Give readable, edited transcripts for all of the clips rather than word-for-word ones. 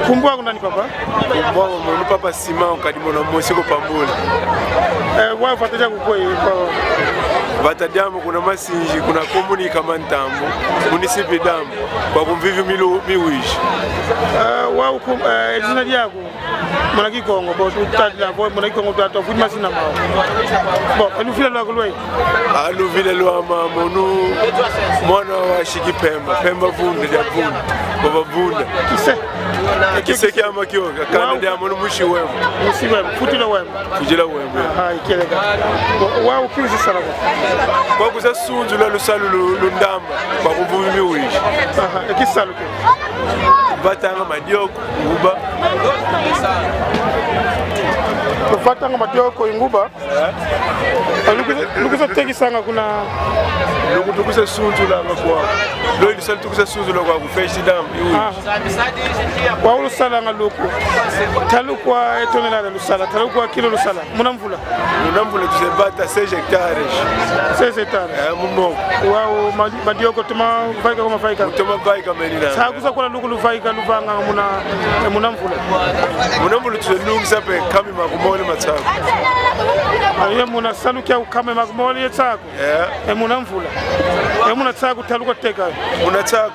Kumbwa kuna ni papa? Kumbwa mwana papa Sima ukadimo na mosiko pambula. Wao fataja kukoi kwa Vatadiamu kuna masinji kuna komuni kama ntambo munisipi damu kwa kumvivi miwishi. Wao jina yako mwana Kikongo bo tutadila bo mwana Kikongo tutafuti masina mao. Bo aluvile lwa kulwai. Aluvile lwa mama nu mwana wa Shikipemba Pemba vunde ya vunde baba vunde kise kyama kyoga kandi ya mwana mushi wema mushi wema futila wema kujila wema ikeleka wao kizi salama kwa kuza sunzu la lusalu lundamba kwa kuvumi miwishi ekisaluke batanga madioko uba kufatanga madioko inguba lukuza teki sanga kuna lukuza sunzu la kwa lo ilisali tukuza sunzu la kwa kufeshi damu wa ulusala nga luku talukwa etonela lusala talukwa kilo lusala munamvula tuzebata 6 hectares 6 hectares mumo wao madioko tuma vaika kama vaika menina sakuza kwa luku luvaika luvanga munamvula tuzelungisa pe kami makumole matsako aye muna salukia ukame makumole yetsako munamvula muna tsako talukwa teka muna tsako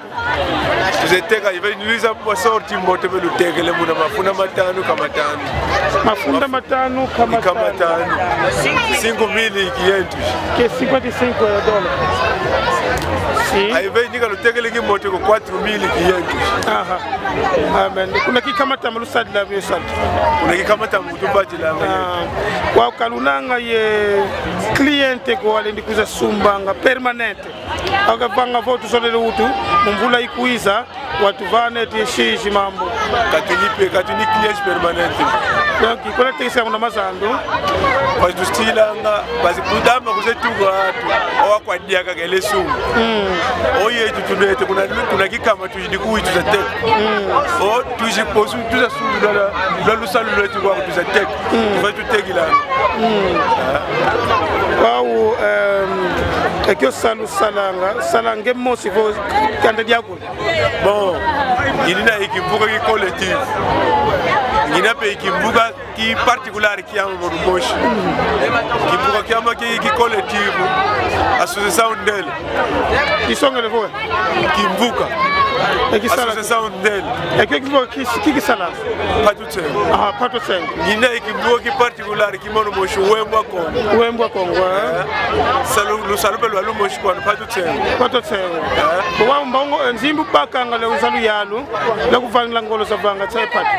tuzeteka iveniliza kwa sorti mote belutekele muna mafunda matano kama tano 5,000 kientu ke $55 aive nika lutekele ki mote ko 4,000 kientu amen kuna kikamata malusadi la vyo sadi kuna kikamata mutubati la kwa kalunanga ye cliente ko wale ndikuza sumbanga permanente akavanga votu solele utu mvula ikuiza watu vane tishishi mambo katuni client permanente donc kuna tekisa kuna mazando bazustilanga bazikudama kuzetuga watu awakwadia kagele sungu oye tutunete kuna kikama tujidikuyi tuzateka o tujiposu tuzasungu la lusalu lwetu kwa tuzateka tuva tutegilanga wao ekyo salange mosi vo kanda diako bon ilina ikimbuka ki collective ngina pe ikimbuka ki particular ki amo morumoshi kimbuka ki amo ki collective association ndele isonga levo kimbuka association ndele ekyo kiki sala patutse patutse ngina ikimbuka ki particular ki morumoshi wembwa kongo salu pelo alumoshi kwa patutse wa mbongo nzimbu bakanga le usalu yalu la kuvanila ngolo savanga tsayipati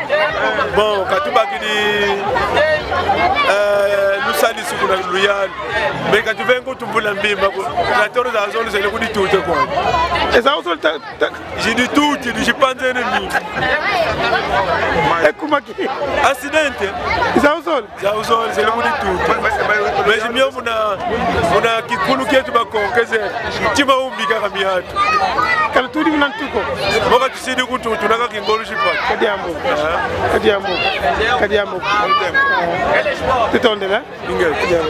bon katubaki di lusali sukuna luyalu me katuvengo tumbula mbimba ko katoro za zolo zele kudi tute ko eza usol j'ai dit tout je pense ennemi ekumaki accident eza usol zele kudi tute mais mio muna kikulu ketu bakongeze tima umbika kamiatu kala tudi unantuko boka tusidi kutu tunaka kingolu shipa kadiambo tutondela